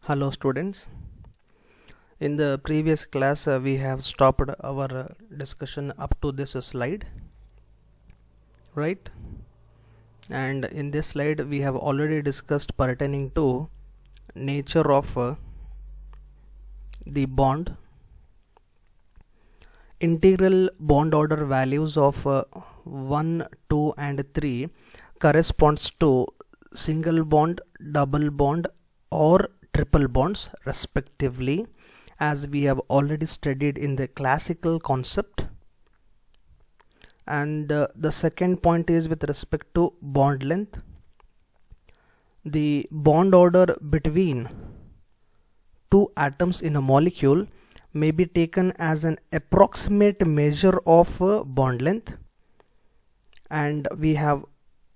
Hello students. In the previous class we have stopped our discussion up to this slide, right? And in this slide we have already discussed pertaining to nature of the bond, integral bond order values of 1, 2 and 3 corresponds to single bond, double bond or triple bonds respectively, as we have already studied in the classical concept. And the second point is with respect to bond length. The bond order between two atoms in a molecule may be taken as an approximate measure of bond length, and we have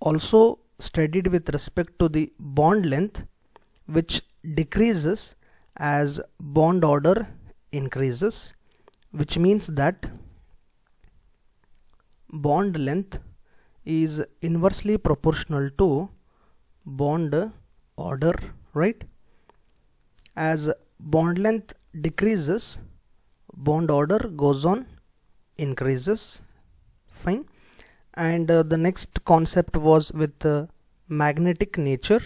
also studied with respect to the bond length which decreases as bond order increases, which means that bond length is inversely proportional to bond order, right? As bond length decreases, bond order goes on increases. Fine. And the next concept was with magnetic nature.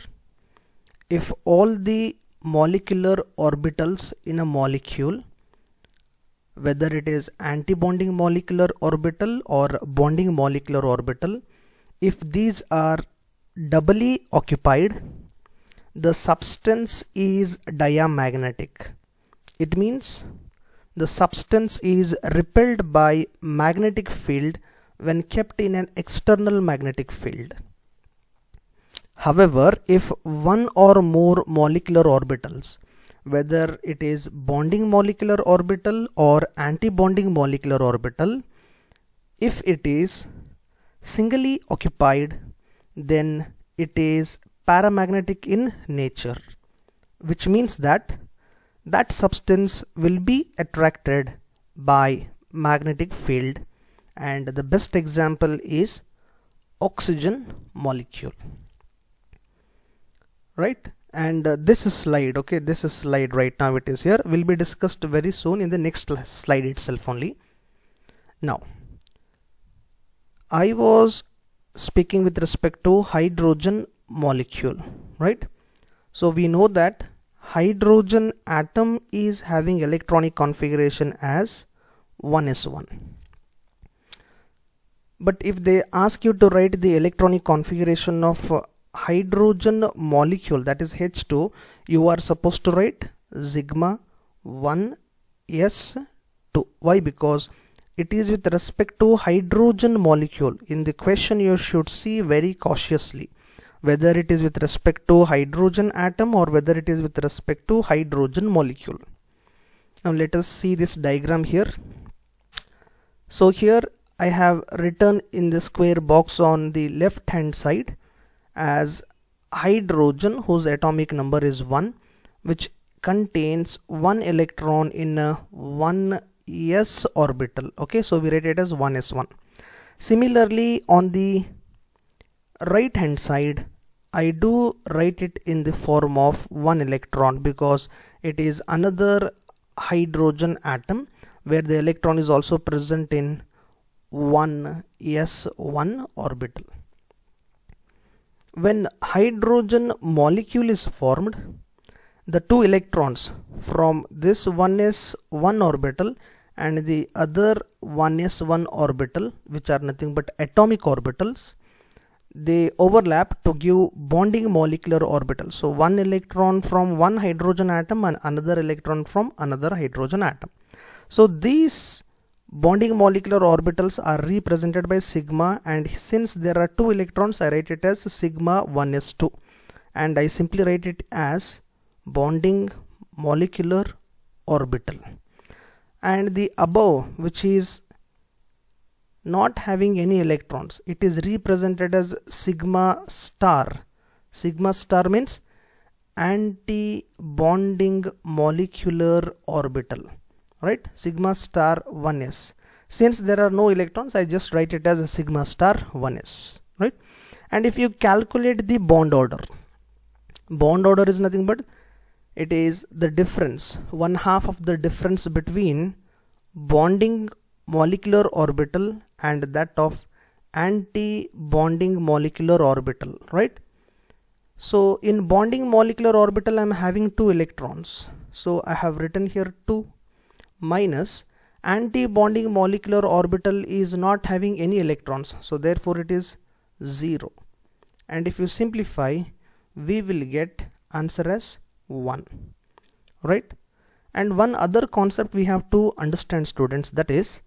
If all the molecular orbitals in a molecule, whether it is antibonding molecular orbital or bonding molecular orbital, if these are doubly occupied, the substance is diamagnetic. It means the substance is repelled by magnetic field when kept in an external magnetic field. However, if one or more molecular orbitals, whether it is bonding molecular orbital or antibonding molecular orbital, if it is singly occupied, then it is paramagnetic in nature, which means that that substance will be attracted by magnetic field, and the best example is oxygen molecule, right? And this slide, okay, this is slide right now, it is here, will be discussed very soon in the next slide itself only. Now I was speaking with respect to hydrogen molecule, right? So we know that hydrogen atom is having electronic configuration as 1s1. But if they ask you to write the electronic configuration of hydrogen molecule, that is H2, you are supposed to write sigma 1s2. Why? Because it is with respect to hydrogen molecule. In the question you should see very cautiously whether it is with respect to hydrogen atom or whether it is with respect to hydrogen molecule. Now let us see this diagram here. So here I have written in the square box on the left hand side as hydrogen, whose atomic number is 1, which contains 1 electron in a 1s orbital. Okay, so we write it as 1s1. Similarly, on the right hand side I do write it in the form of 1 electron because it is another hydrogen atom where the electron is also present in 1s1 orbital. When hydrogen molecule is formed, the two electrons from this 1s1 orbital and the other 1s1 orbital, which are nothing but atomic orbitals, they overlap to give bonding molecular orbital. So one electron from one hydrogen atom and another electron from another hydrogen atom. So these bonding molecular orbitals are represented by sigma, and since there are two electrons, I write it as sigma 1s2, and I simply write it as bonding molecular orbital. And the above, which is not having any electrons, it is represented as sigma star. Sigma star means anti-bonding molecular orbital, right? Sigma star 1s. Since there are no electrons, I just write it as a sigma star 1s, right? And if you calculate the bond order is nothing but It is the difference, one half of the difference between bonding molecular orbital and that of anti-bonding molecular orbital, right? So in bonding molecular orbital I am having 2 electrons, so I have written here 2 minus anti-bonding molecular orbital is not having any electrons, so therefore it is 0, and if you simplify we will get answer as 1, right? And one other concept we have to understand, students, that is,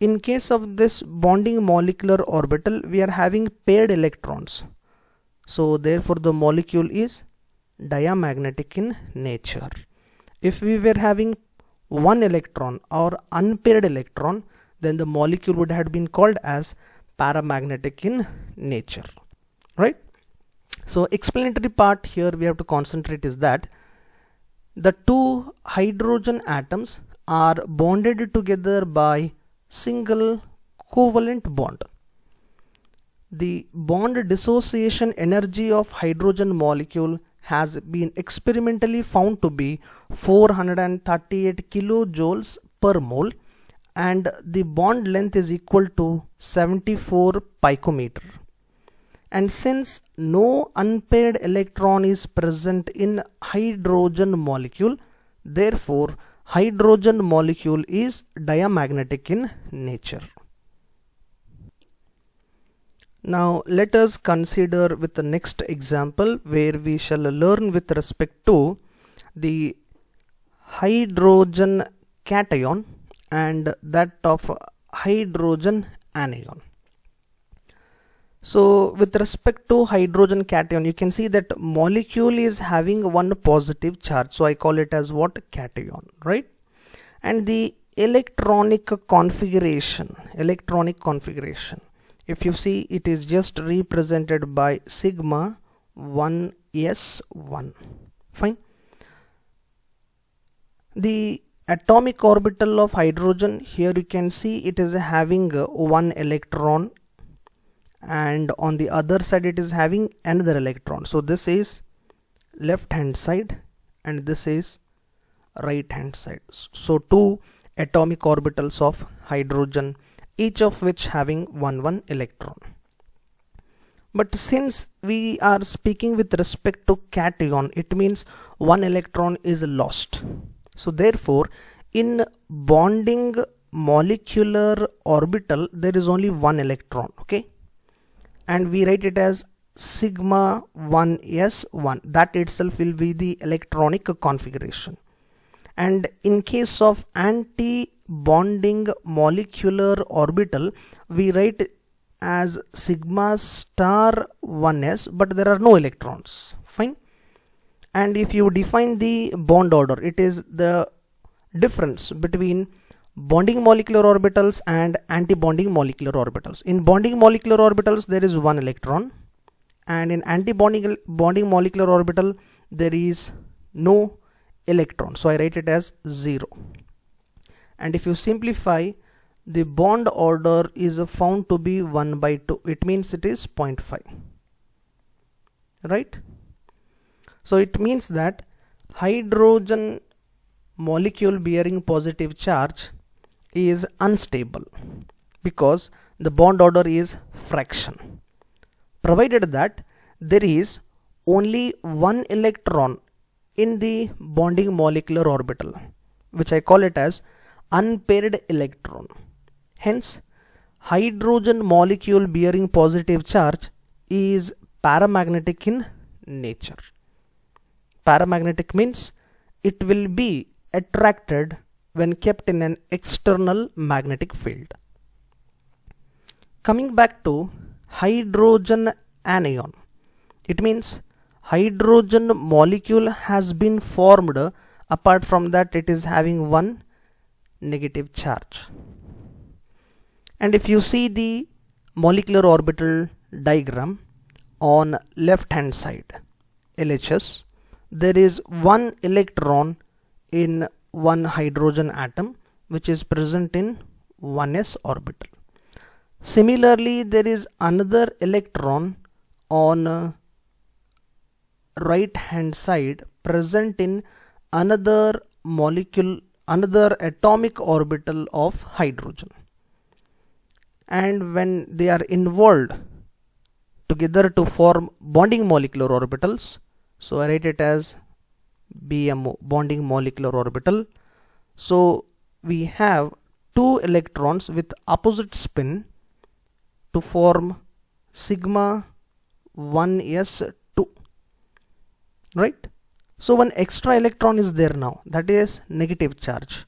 in case of this bonding molecular orbital we are having paired electrons, so therefore the molecule is diamagnetic in nature. If we were having one electron or unpaired electron, then the molecule would have been called as paramagnetic in nature, right? So explanatory part here we have to concentrate is that the 2 hydrogen atoms are bonded together by single covalent bond. The bond dissociation energy of hydrogen molecule has been experimentally found to be 438 kilojoules per mole, and the bond length is equal to 74 picometer. And since no unpaired electron is present in hydrogen molecule, therefore hydrogen molecule is diamagnetic in nature. Now let us consider with the next example where we shall learn with respect to the hydrogen cation and that of hydrogen anion. So with respect to hydrogen cation, you can see that molecule is having one positive charge, so I call it as what? Cation, right? And the electronic configuration, if you see, it is just represented by sigma 1s1. Fine. The atomic orbital of hydrogen, here you can see it is having one electron, and on the other side it is having another electron. So this is left hand side and this is right hand side. So 2 atomic orbitals of hydrogen, each of which having one electron. But since we are speaking with respect to cation, it means one electron is lost. So therefore in bonding molecular orbital there is only one electron, okay, and we write it as sigma 1s1. That itself will be the electronic configuration. And in case of anti-bonding molecular orbital, we write as sigma star 1s, but there are no electrons. Fine. And if you define the bond order, it is the difference between bonding molecular orbitals and anti-bonding molecular orbitals. In bonding molecular orbitals there is one electron, and in anti-bonding molecular orbital there is no electron, so I write it as 0. And if you simplify, the bond order is found to be 1/2. It means it is 0.5, right? So it means that hydrogen molecule bearing positive charge is unstable because the bond order is fraction, provided that there is only one electron in the bonding molecular orbital, which I call it as unpaired electron. Hence hydrogen molecule bearing positive charge is paramagnetic in nature. Paramagnetic means it will be attracted when kept in an external magnetic field. Coming back to hydrogen anion, it means hydrogen molecule has been formed, apart from that it is having one negative charge. And if you see the molecular orbital diagram on left hand side, LHS, there is one electron in one hydrogen atom which is present in 1s orbital. Similarly, there is another electron on right hand side present in another molecule, another atomic orbital of hydrogen, and when they are involved together to form bonding molecular orbitals, so I write it as BMO, bonding molecular orbital. So we have two electrons with opposite spin to form sigma 1s2, right? So one extra electron is there now, that is negative charge.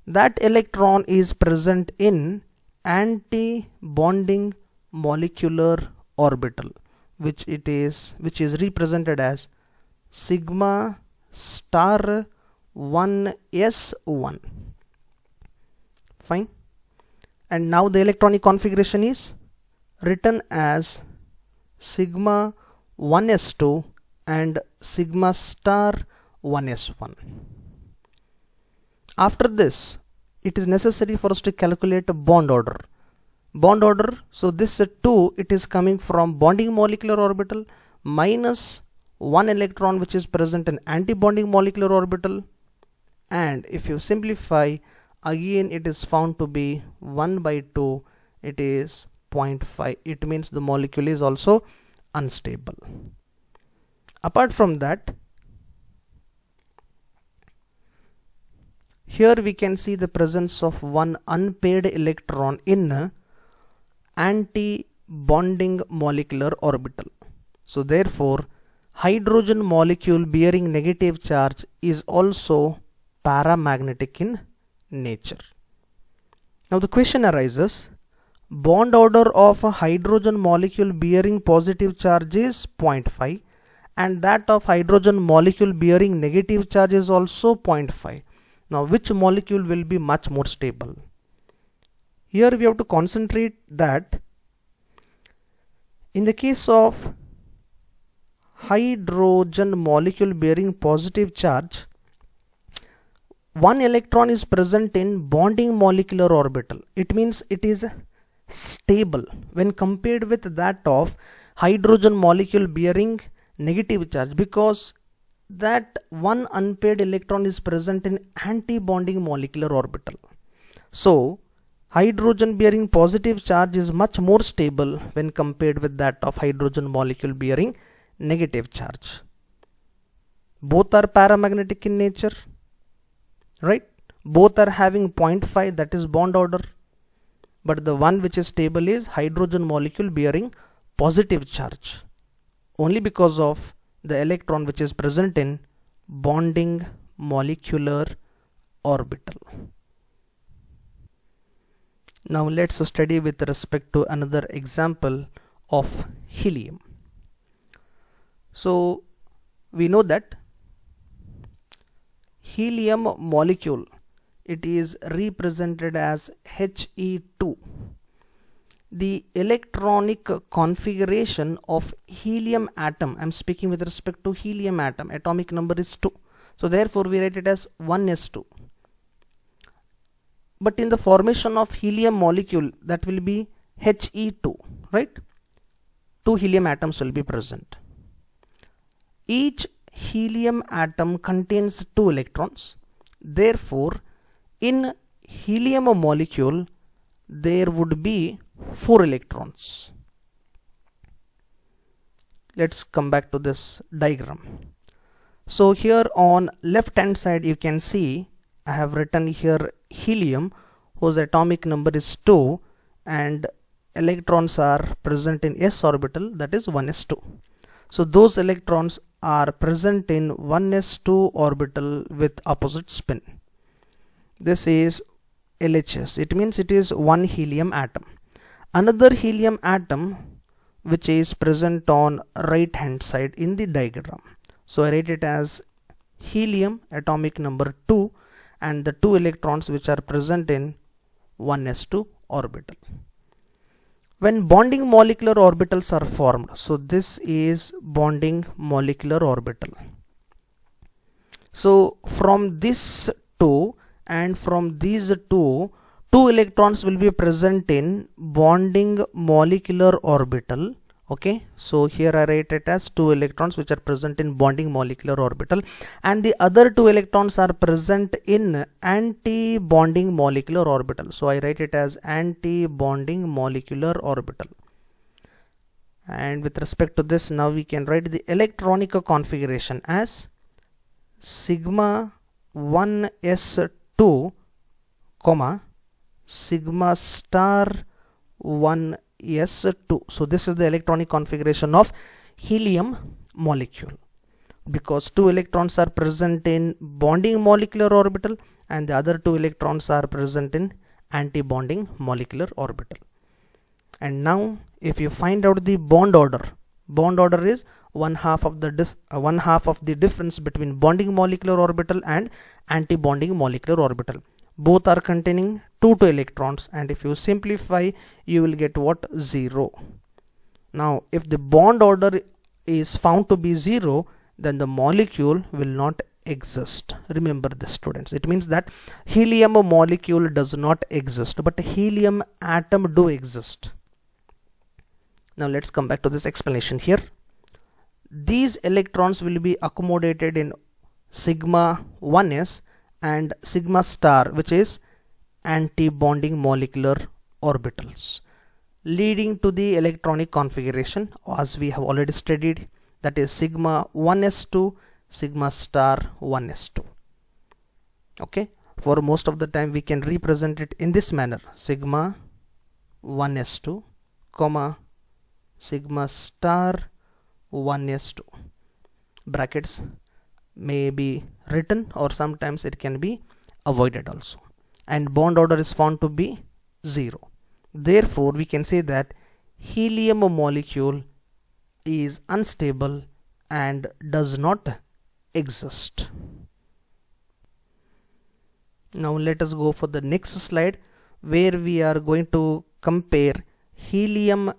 That electron is present in anti-bonding molecular orbital, which is represented as sigma star 1s1. Fine. And now the electronic configuration is written as sigma 1s2 and sigma star 1s1. After this, it is necessary for us to calculate a bond order. Bond order, so this 2, it is coming from bonding molecular orbital minus 1 electron which is present in anti-bonding molecular orbital, and if you simplify, again it is found to be 1 by 2, it is 0.5. It means the molecule is also unstable. Apart from that, here we can see the presence of one unpaired electron in anti-bonding molecular orbital. So therefore, hydrogen molecule bearing negative charge is also paramagnetic in nature. Now the question arises, bond order of a hydrogen molecule bearing positive charge is 0.5 and that of hydrogen molecule bearing negative charge is also 0.5. Now which molecule will be much more stable? Here we have to concentrate that in the case of hydrogen molecule bearing positive charge, one electron is present in bonding molecular orbital. It means it is stable when compared with that of hydrogen molecule bearing negative charge, because that one unpaired electron is present in anti-bonding molecular orbital. So hydrogen bearing positive charge is much more stable when compared with that of hydrogen molecule bearing negative charge. Both are paramagnetic in nature, right? Both are having 0.5, that is bond order, but the one which is stable is hydrogen molecule bearing positive charge, only because of the electron which is present in bonding molecular orbital. Now let's study with respect to another example of helium. So we know that helium molecule, it is represented as He2. The electronic configuration of helium atom, I am speaking with respect to helium atom, atomic number is 2. So therefore we write it as 1s2. But in the formation of helium molecule, that will be He2, right? 2 helium atoms will be present. Each helium atom contains 2 electrons. Therefore, in helium molecule, there would be 4 electrons. Let's come back to this diagram. So here on left hand side you can see I have written here helium whose atomic number is 2 and electrons are present in s orbital, that is 1s2. So those electrons are present in 1s2 orbital with opposite spin. This is LHS. It means it is one helium atom. Another helium atom which is present on right hand side in the diagram. So I write it as helium atomic number 2 and the 2 electrons which are present in 1s2 orbital. When bonding molecular orbitals are formed, so this is bonding molecular orbital. So from this 2 and from these 2 electrons will be present in bonding molecular orbital Okay, so here I write it as 2 electrons which are present in bonding molecular orbital, and the other 2 electrons are present in anti-bonding molecular orbital. So I write it as anti-bonding molecular orbital. And with respect to this, now we can write the electronic configuration as sigma 1s2 comma sigma star 1s2. So this is the electronic configuration of helium molecule, because 2 electrons are present in bonding molecular orbital and the other 2 electrons are present in anti-bonding molecular orbital. And now if you find out the bond order is one half of the difference between bonding molecular orbital and anti-bonding molecular orbital. Both are containing 2 electrons, and if you simplify you will get what? 0. Now if the bond order is found to be 0, then the molecule will not exist. Remember this, students. It means that helium molecule does not exist, but helium atom do exist. Now let's come back to this explanation here. These electrons will be accommodated in sigma 1s and sigma star, which is anti-bonding molecular orbitals, leading to the electronic configuration as we have already studied, that is sigma 1s2 sigma star 1s2. Okay, for most of the time we can represent it in this manner: sigma 1s2 comma sigma star 1s2. Brackets may be written or sometimes it can be avoided also, and bond order is found to be 0. Therefore we can say that helium molecule is unstable and does not exist. Now let us go for the next slide, where we are going to compare helium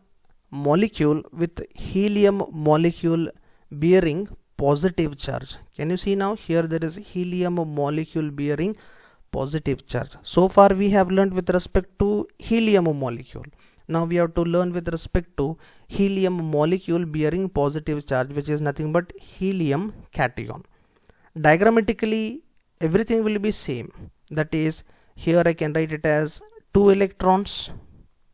molecule with helium molecule bearing positive charge. Can you see now? Here there is helium molecule bearing positive charge. So far we have learned with respect to helium molecule. Now we have to learn with respect to helium molecule bearing positive charge, which is nothing but helium cation. Diagrammatically everything will be same. That is, here I can write it as 2 electrons,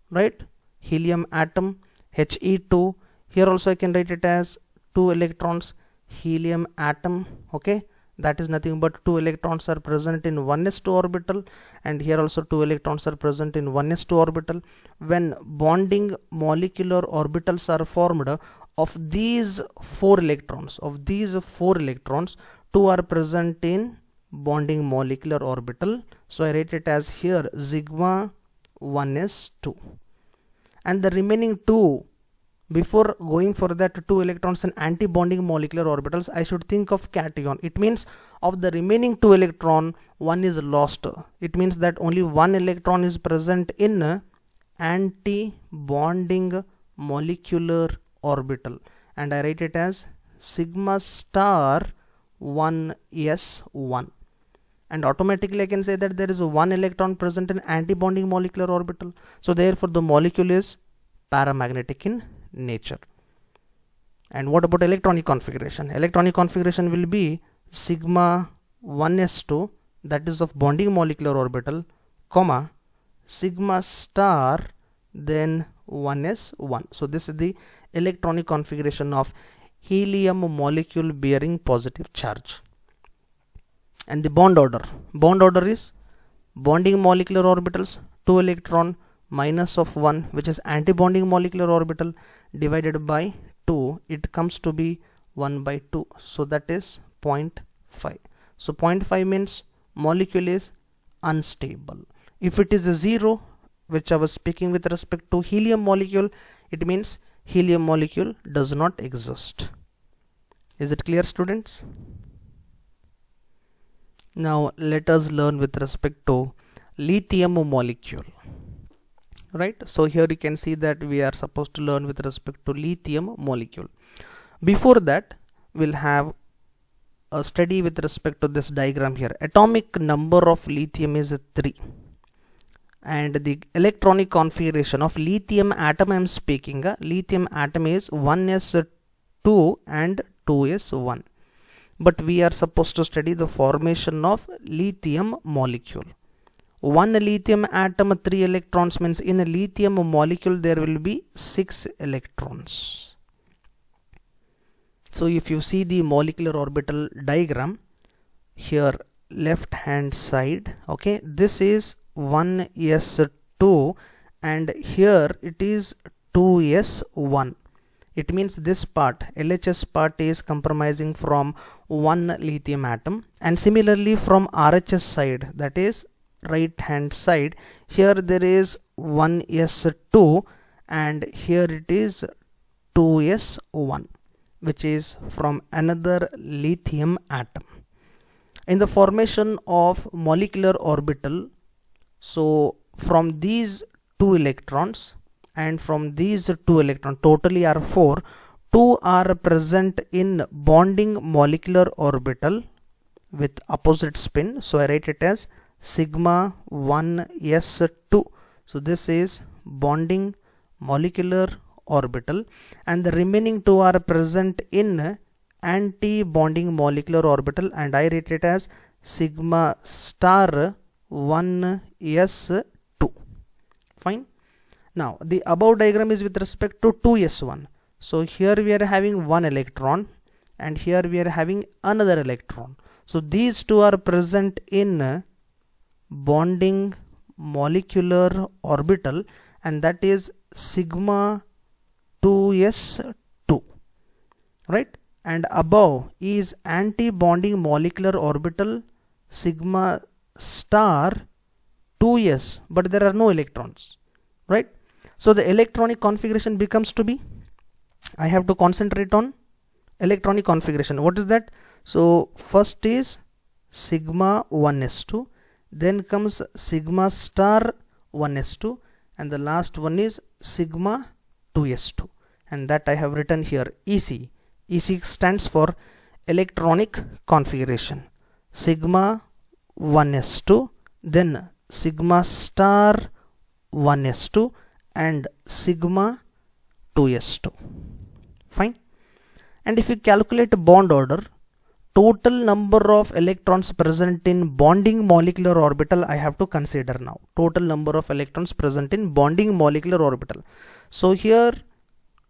right? Helium atom He2. Here also I can write it as 2 electrons, helium atom. Okay, that is nothing but 2 electrons are present in 1s2 orbital, and here also 2 electrons are present in 1s2 orbital. When bonding molecular orbitals are formed of these 4 electrons, 2 are present in bonding molecular orbital. So I write it as here sigma 1s2, and the remaining 2, before going for that 2 electrons in anti-bonding molecular orbitals, I should think of cation. It means of the remaining 2 electron, 1 is lost. It means that only 1 electron is present in anti-bonding molecular orbital, and I write it as sigma star 1s1, and automatically I can say that there is 1 electron present in anti-bonding molecular orbital. So therefore the molecule is paramagnetic in nature. And what about electronic configuration? Electronic configuration will be sigma 1s2, that is of bonding molecular orbital, comma sigma star then 1s1. So this is the electronic configuration of helium molecule bearing positive charge. And the bond order is bonding molecular orbitals 2 electron minus of 1, which is anti-bonding molecular orbital, divided by 2, it comes to be 1 by 2, so that is 0.5. So 0.5 means molecule is unstable. If it is a 0, which I was speaking with respect to helium molecule, it means helium molecule does not exist. Is it clear, students? Now let us learn with respect to lithium molecule. Right, so here you can see that we are supposed to learn with respect to lithium molecule. Before that, we'll have a study with respect to this diagram here. Atomic number of lithium is 3, and the electronic configuration of lithium atom I am speaking. Lithium atom is 1s2 and 2s1, but we are supposed to study the formation of lithium molecule. One lithium atom 3 electrons means in a lithium molecule there will be 6 electrons. So if you see the molecular orbital diagram here, left hand side, okay, this is 1s2 and here it is 2s1. It means this part, LHS part, is comprising from one lithium atom, and similarly from RHS side, that is right hand side, here there is 1s2 and here it is 2s1, which is from another lithium atom. In the formation of molecular orbital, so from these 2 electrons and from these 2 electrons, totally are 4, 2 are present in bonding molecular orbital with opposite spin, so I write it as sigma 1s2. so this is bonding molecular orbital, and the remaining 2 are present in anti-bonding molecular orbital, and I rate it as sigma star 1s2. Fine. Now the above diagram is with respect to 2s1. So here we are having one electron and here we are having another electron. So these 2 are present in bonding molecular orbital, and that is sigma 2s2, right? And above is anti-bonding molecular orbital sigma star 2s, but there are no electrons, right? So the electronic configuration becomes to be, I have to concentrate on electronic configuration. What is that? So first is sigma 1s2, then comes sigma star 1s2, and the last one is sigma 2s2, and that I have written here EC. EC stands for electronic configuration. Sigma 1s2, then sigma star 1s2 and sigma 2s2. Fine. And if you calculate bond order, total number of electrons present in bonding molecular orbital I have to consider now. Total number of electrons present in bonding molecular orbital. So here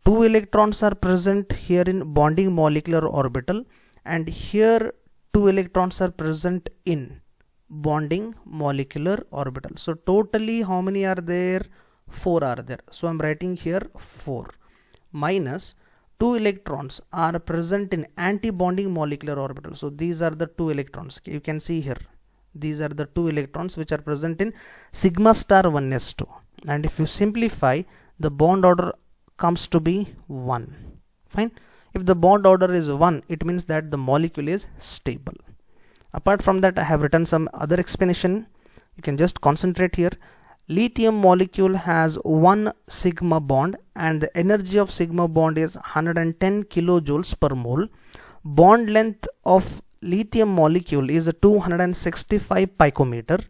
2 electrons are present here in bonding molecular orbital, and here 2 electrons are present in bonding molecular orbital. So totally how many are there? 4 are there. So I'm writing here 4 minus 2 electrons are present in anti-bonding molecular orbital. So these are the 2 electrons. You can see here, these are the 2 electrons which are present in sigma star 1s2, and if you simplify, the bond order comes to be 1. Fine. If the bond order is 1, it means that the molecule is stable. Apart from that, I have written some other explanation. You can just concentrate here. Lithium molecule has 1 sigma bond, and the energy of sigma bond is 110 kilojoules per mole. Bond length of lithium molecule is 265 picometer,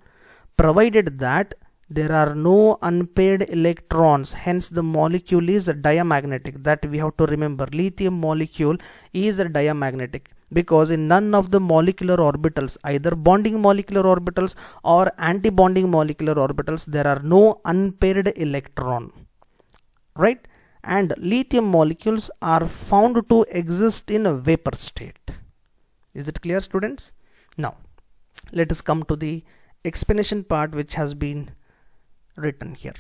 provided that there are no unpaired electrons, hence the molecule is diamagnetic. That we have to remember. Lithium molecule is diamagnetic because in none of the molecular orbitals, either bonding molecular orbitals or anti-bonding molecular orbitals, there are no unpaired electron, right? And lithium molecules are found to exist in a vapor state. Is it clear, students? Now let us come to the explanation part which has been written here.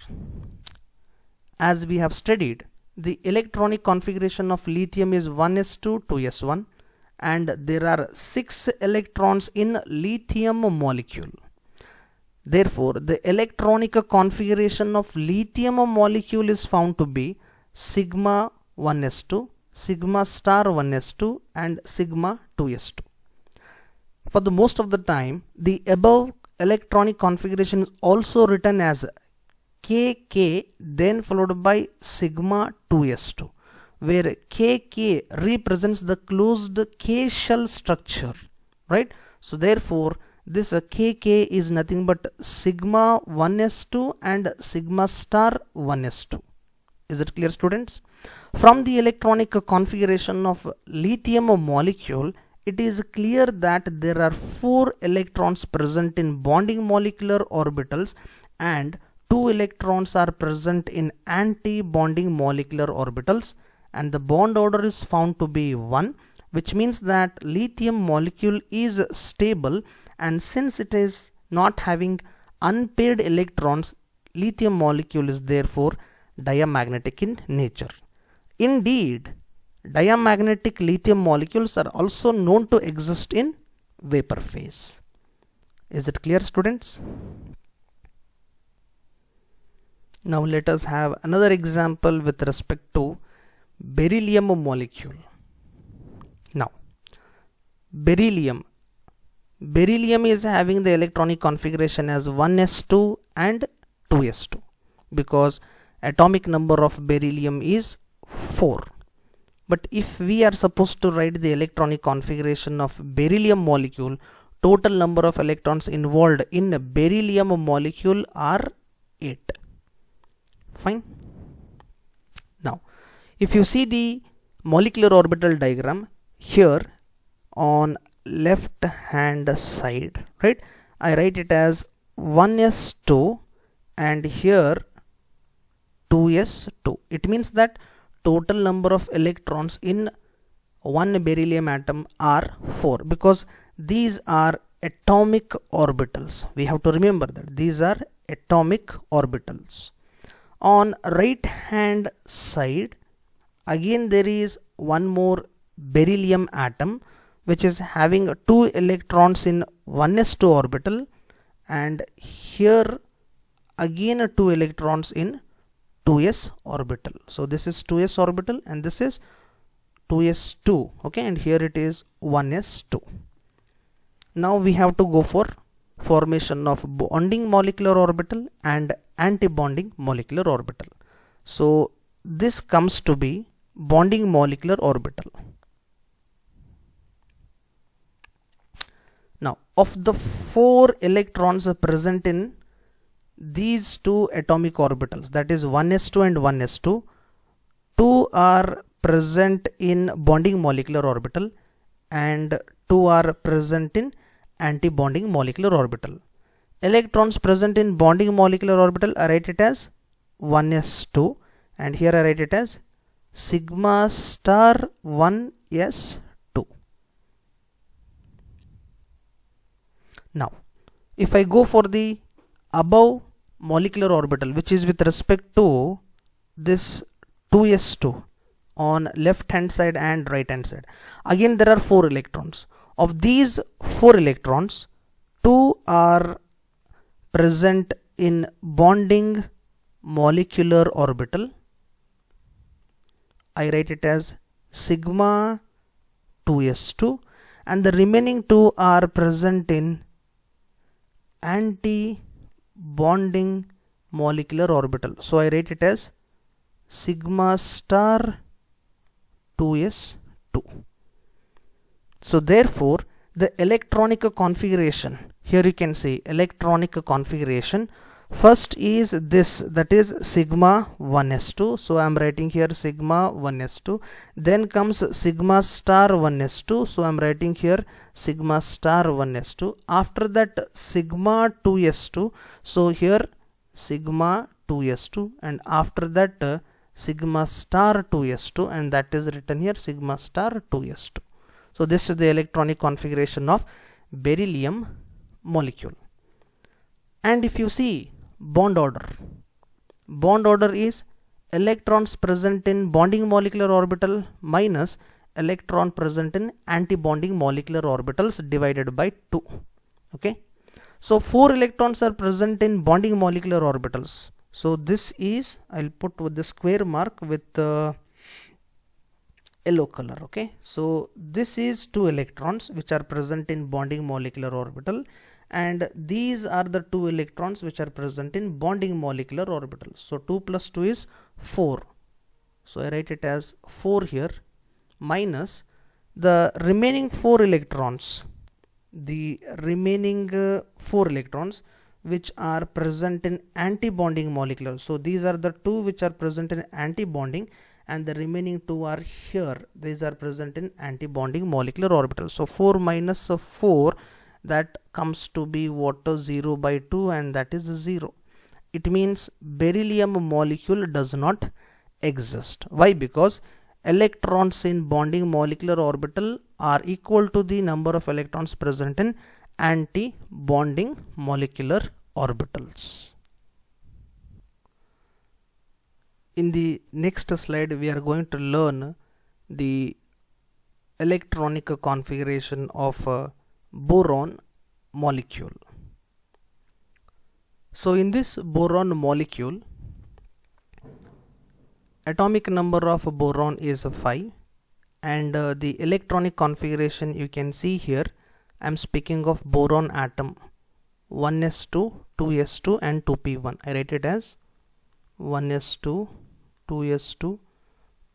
As we have studied, the electronic configuration of lithium is 1s2 2s1, and there are 6 electrons in lithium molecule. Therefore the electronic configuration of lithium molecule is found to be sigma 1s2, sigma star 1s2 and sigma 2s2. For the most of the time, the above electronic configuration is also written as KK then followed by sigma 2s2, where KK represents the closed K shell structure, right? So therefore this kk is nothing but sigma 1s2 and sigma star 1s2. Is it clear, students? From the electronic configuration of lithium molecule, it is clear that there are 4 electrons present in bonding molecular orbitals and 2 electrons are present in anti-bonding molecular orbitals, and the bond order is found to be 1, which means that lithium molecule is stable, and since it is not having unpaired electrons, lithium molecule is therefore diamagnetic in nature. Indeed, diamagnetic lithium molecules are also known to exist in vapor phase. Is it clear, students? Now let us have another example with respect to beryllium molecule. Now, beryllium is having the electronic configuration as 1s2 and 2s2 because atomic number of beryllium is 4. But if we are supposed to write the electronic configuration of beryllium molecule, total number of electrons involved in a beryllium molecule are 8. Fine. Now, if you see the molecular orbital diagram here on left hand side, right, I write it as 1s2 and here 2s2. It means that total number of electrons in one beryllium atom are 4 because these are atomic orbitals. We have to remember that these are atomic orbitals. On right hand side, again there is one more beryllium atom which is having 2 electrons in 1s2 orbital, and here again 2 electrons in 2s orbital. So this is 2s orbital and this is 2s2, okay, and here it is 1s2. Now we have to go for formation of bonding molecular orbital and anti-bonding molecular orbital. So this comes to be bonding molecular orbital. Now, of the 4 electrons present in these 2 atomic orbitals, that is 1s2 and 1s2, 2 are present in bonding molecular orbital and 2 are present in anti-bonding molecular orbital. Electrons present in bonding molecular orbital I write it as 1s2 and here I write it as sigma star 1s2. Now, if I go for the above molecular orbital, which is with respect to this 2s2 on left hand side and right hand side, again there are 4 electrons. Of these 4 electrons, 2 are present in bonding molecular orbital. I write it as sigma 2s2 and the remaining 2 are present in anti-bonding molecular orbital. So I write it as sigma star 2s2. So therefore the electronic configuration, here you can say electronic configuration, first is this, that is sigma 1s2. So I am writing here sigma 1s2. Then comes sigma star 1s2. So I am writing here sigma star 1s2. After that sigma 2s2. So here sigma 2s2 and after that sigma star 2s2 and that is written here sigma star 2s2. So this is the electronic configuration of beryllium molecule. And if you see bond order is electrons present in bonding molecular orbital minus electron present in anti-bonding molecular orbitals divided by 2. Okay, so 4 electrons are present in bonding molecular orbitals. So this is, I'll put with the square mark with yellow color. Okay, so this is 2 electrons which are present in bonding molecular orbital, and these are the 2 electrons which are present in bonding molecular orbital. So 2 plus 2 is 4. So I write it as 4 here minus the remaining 4 electrons. the remaining 4 electrons which are present in anti-bonding molecular. So these are the 2 which are present in anti-bonding, and the remaining 2 are here. These are present in anti-bonding molecular orbital. So 4 minus 4, that comes to be what? 0 by 2, and that is 0. It means beryllium molecule does not exist. Why? Because electrons in bonding molecular orbital are equal to the number of electrons present in anti-bonding molecular orbitals. In the next slide, we are going to learn the electronic configuration of a boron molecule. So in this boron molecule, atomic number of boron is 5, and the electronic configuration you can see here. I am speaking of boron atom, 1s2, 2s2 and 2p1. I write it as 1s2, 2s2,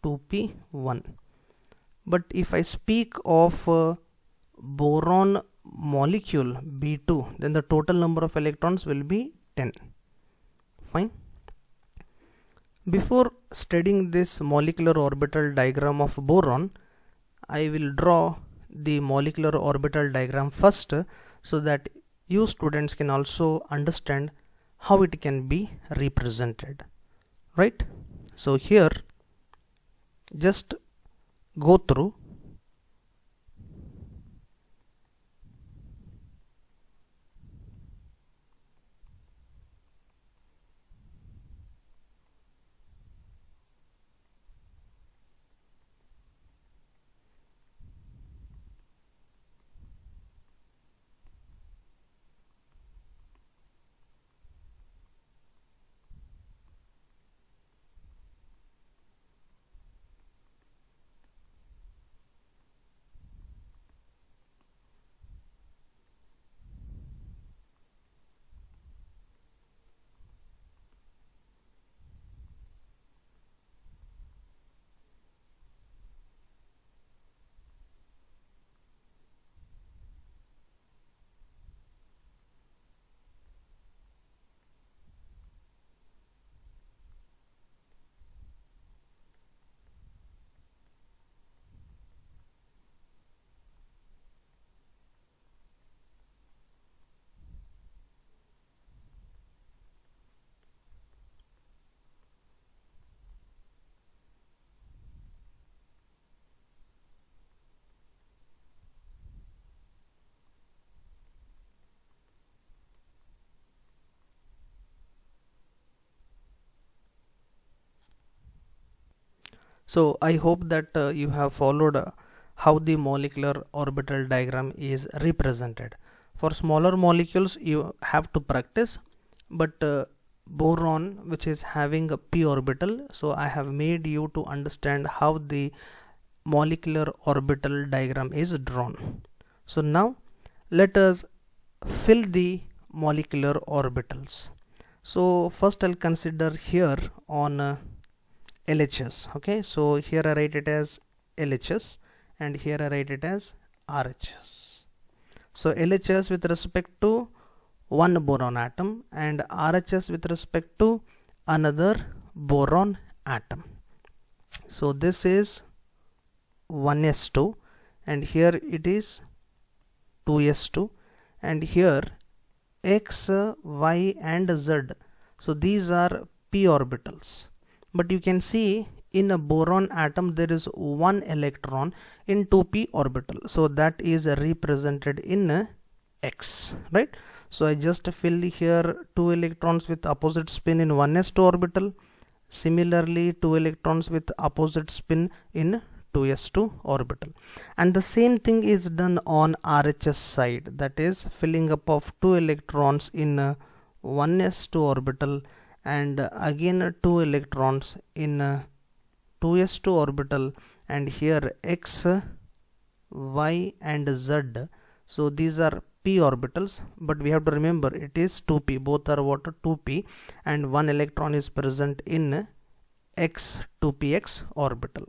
2p1. But if I speak of boron molecule B2, then the total number of electrons will be 10. Fine. Before studying this molecular orbital diagram of boron, I will draw the molecular orbital diagram first, so that you students can also understand how it can be represented, right? So here, just go through. So I hope that you have followed how the molecular orbital diagram is represented. For smaller molecules you have to practice, but boron, which is having a p orbital, so I have made you to understand how the molecular orbital diagram is drawn. So now let us fill the molecular orbitals. So first I'll consider here on LHS. Okay, so here I write it as LHS, and here I write it as RHS. So LHS with respect to one boron atom, and RHS with respect to another boron atom. So this is 1s2, and here it is 2s2, and here x, y and z, so these are p orbitals. But you can see in a boron atom there is one electron in 2p orbital, so that is represented in x, right? So I just fill here 2 electrons with opposite spin in 1s2 orbital. Similarly, 2 electrons with opposite spin in 2s2 orbital, and the same thing is done on RHS side, that is filling up of 2 electrons in 1s2 orbital, and again 2 electrons in 2s2 orbital, and here x, y and z, so these are p orbitals, but we have to remember it is 2p, both are what? 2p, and one electron is present in x 2px orbital.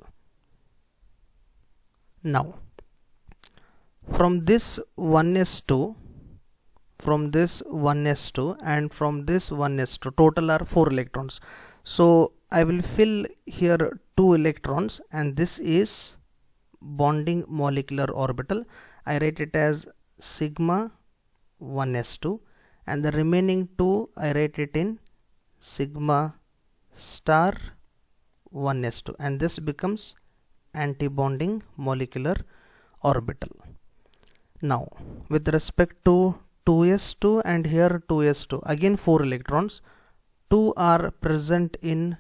Now from this 1s2, from this 1s2 and from this 1s2, total are 4 electrons. So I will fill here 2 electrons, and this is bonding molecular orbital. I write it as sigma 1s2, and the remaining 2 I write it in sigma star 1s2, and this becomes anti-bonding molecular orbital. Now with respect to 2s2 and here 2s2, again 4 electrons, 2 are present in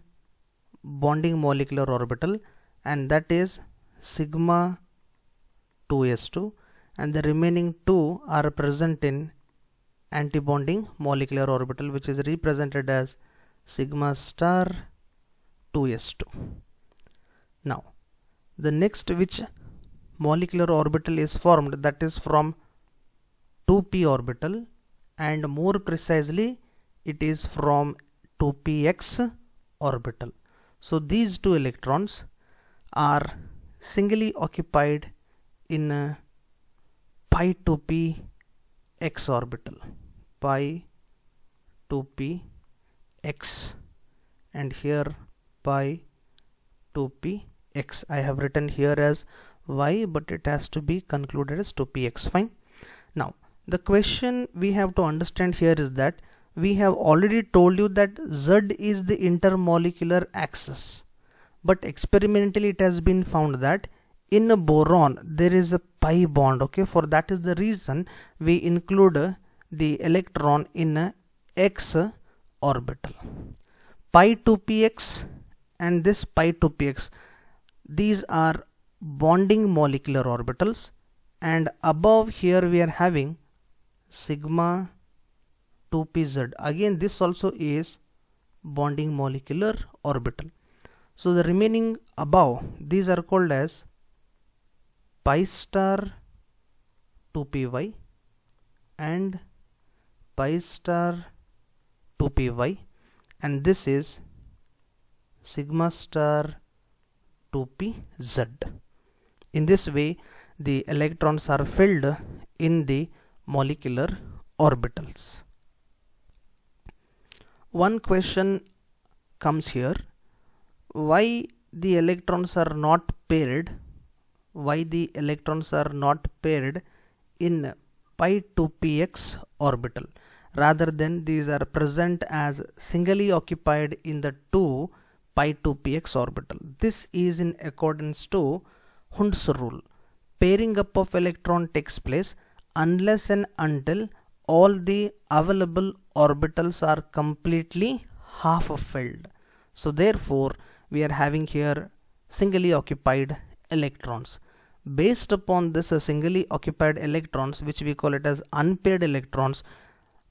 bonding molecular orbital, and that is sigma 2s2, and the remaining 2 are present in antibonding molecular orbital, which is represented as sigma star 2s2. Now the next which molecular orbital is formed, that is from 2p orbital, and more precisely it is from 2px orbital. So these 2 electrons are singly occupied in pi 2p x orbital, pi 2p x, and here pi 2p x. I have written here as y, but it has to be concluded as 2px. Fine. Now the question we have to understand here is that we have already told you that Z is the intermolecular axis, but experimentally it has been found that in a boron there is a pi bond. Okay, for that is the reason we include the electron in a x orbital. Pi 2px and this pi 2px, these are bonding molecular orbitals, and above here we are having sigma 2pz. Again this also is bonding molecular orbital. So the remaining above, these are called as pi star 2py and pi star 2py, and this is sigma star 2pz. In this way the electrons are filled in the molecular orbitals. One question comes here: why the electrons are not paired? Why the electrons are not paired in pi 2px orbital? Rather than these are present as singly occupied in the 2 pi 2px orbital. This is in accordance to Hund's rule. Pairing up of electron takes place unless and until all the available orbitals are completely half filled. So therefore we are having here singly occupied electrons. Based upon this singly occupied electrons, which we call it as unpaired electrons,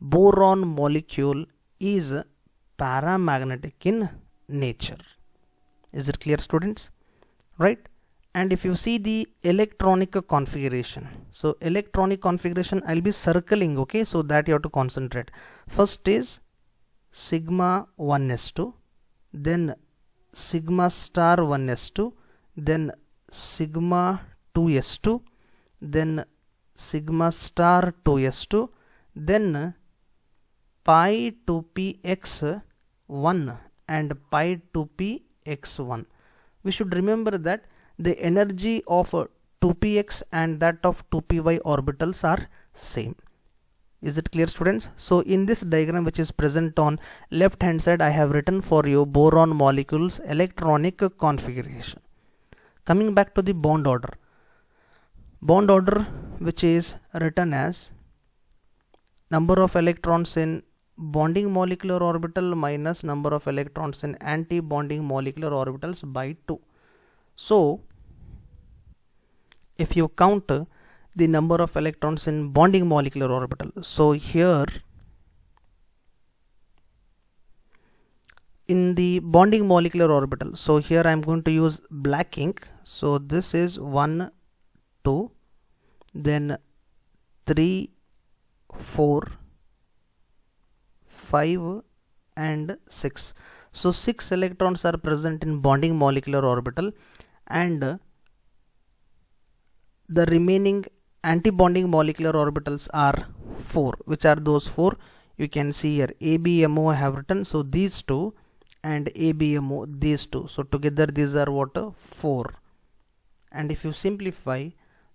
boron molecule is paramagnetic in nature. Is it clear, students? Right? And if you see the electronic configuration, so electronic configuration I'll be circling, okay, so that you have to concentrate. First is sigma 1s2, then sigma star 1s2, then sigma 2s2, then sigma star 2s2, then pi 2px1 and pi 2px1. We should remember that the energy of 2px and that of 2py orbitals are same. Is it clear, students? So in this diagram which is present on left hand side, I have written for you boron molecules electronic configuration. Coming back to the bond order which is written as number of electrons in bonding molecular orbital minus number of electrons in anti-bonding molecular orbitals by 2. So if you count the number of electrons in bonding molecular orbital, so here in the bonding molecular orbital, so here I am going to use black ink. So this is 1, 2, then 3, 4, 5 and 6. So 6 electrons are present in bonding molecular orbital, and the remaining Antibonding molecular orbitals are 4. Which are those 4? You can see here ABMO I have written, so these two, and ABMO these two, so together these are what? 4. And if you simplify,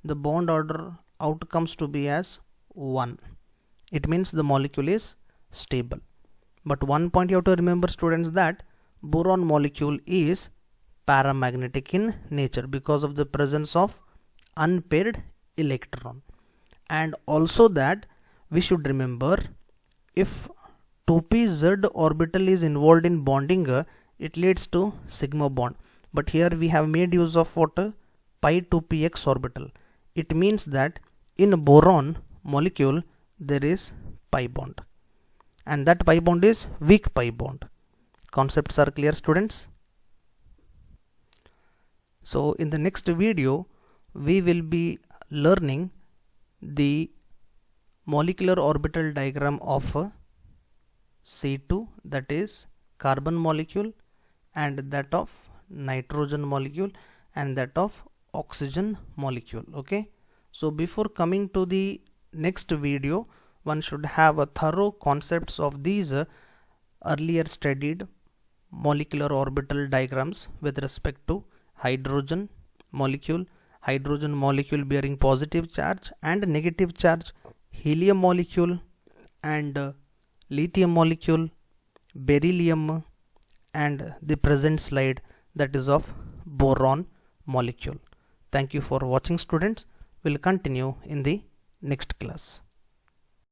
the bond order out comes to be as 1. It means the molecule is stable. But one point you have to remember, students, that boron molecule is paramagnetic in nature because of the presence of unpaired electron. And also that we should remember, if 2pz orbital is involved in bonding, it leads to sigma bond. But here we have made use of what? Pi 2px orbital. It means that in boron molecule there is pi bond, and that pi bond is weak pi bond. Concepts are clear, students? So in the next video we will be learning the molecular orbital diagram of C2, that is carbon molecule, and that of nitrogen molecule, and that of oxygen molecule. Okay, so before coming to the next video, one should have a thorough concepts of these earlier studied molecular orbital diagrams with respect to hydrogen molecule bearing positive charge and negative charge, helium molecule, and lithium molecule, beryllium, and the present slide, that is of boron molecule. Thank you for watching, students. We'll continue in the next class.